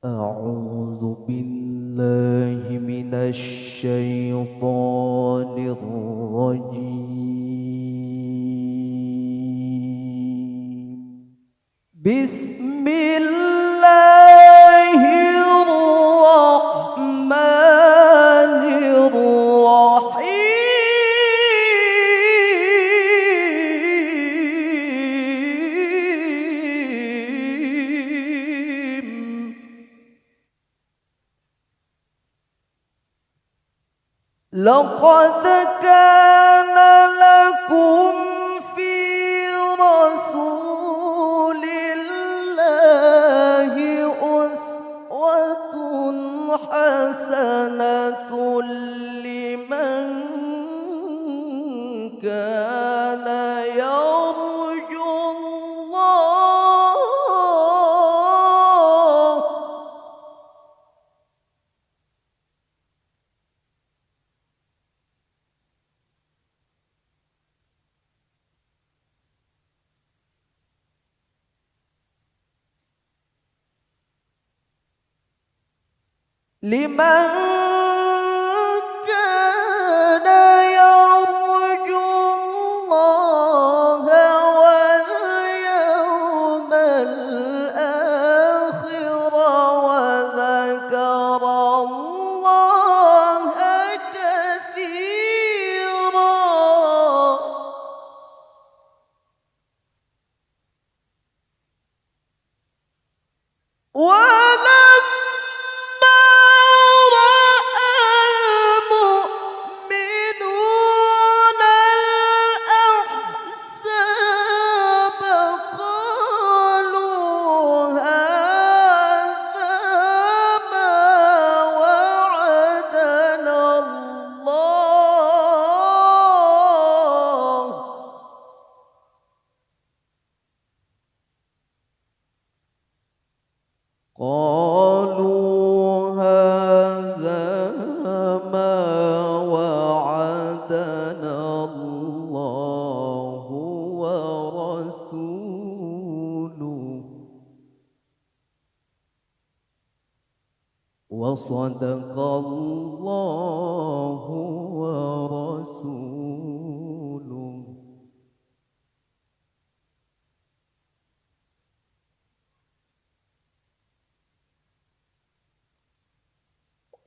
أعوذ بالله من الشيطان الرجيم. بسم الله الرحمن الرحيم. لقد كان لكم في رسول الله أسوة حسنة لمن كان يرجو الله لمن كان يرجو الله واليوم الآخر وذكر الله كثيرا. قالوا هذا ما وعدنا الله ورسوله وصدق الله ورسوله.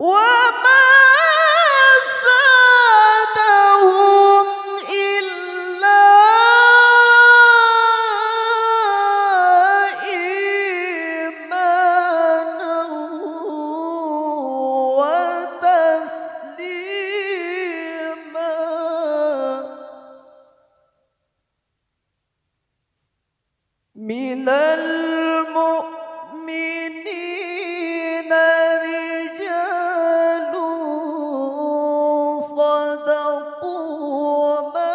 وما زادهم إلا إيمانا وتسليما. من المؤمنين رجال صدقوا ما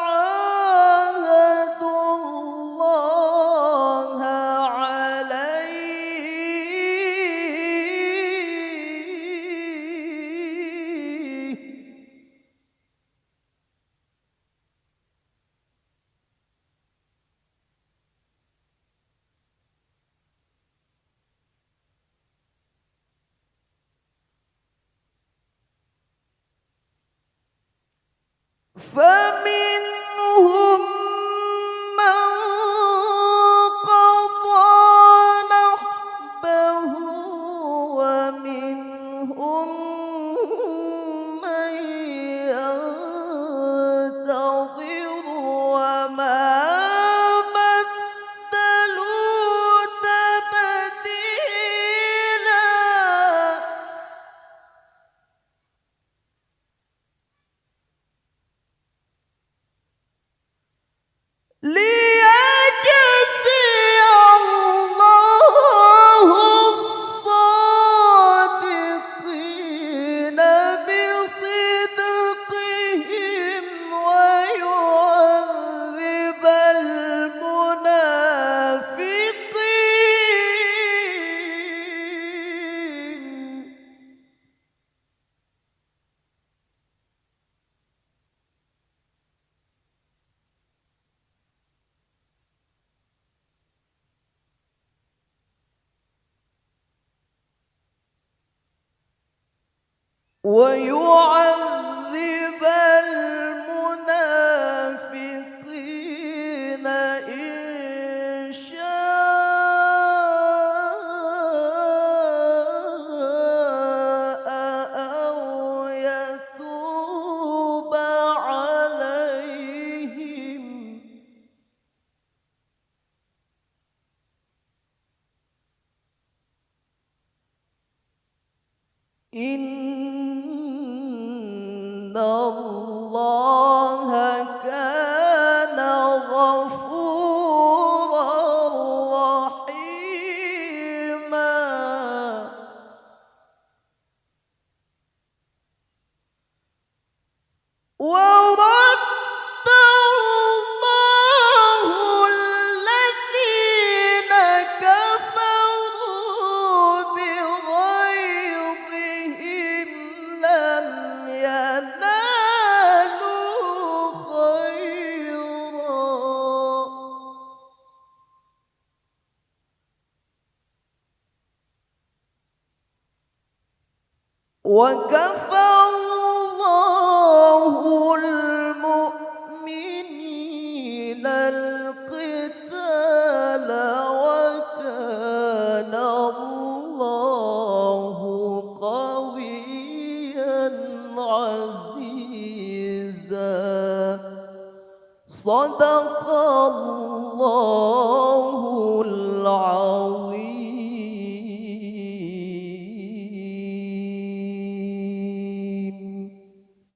عاهدوا الله عليه. فمنهم من قضى نحبه ومنهم من ينتظر وما بدلوا تبديلا. ويعذب المنافقين إن شاء أو يتوب عليهم إن الله كان غفورا رحيما ورد الله الذين كفروا بغيظهم لم ينالوا خيرا وكفى الله المؤمنين القتال وكان الله قويا عزيزا صدق الله العظيم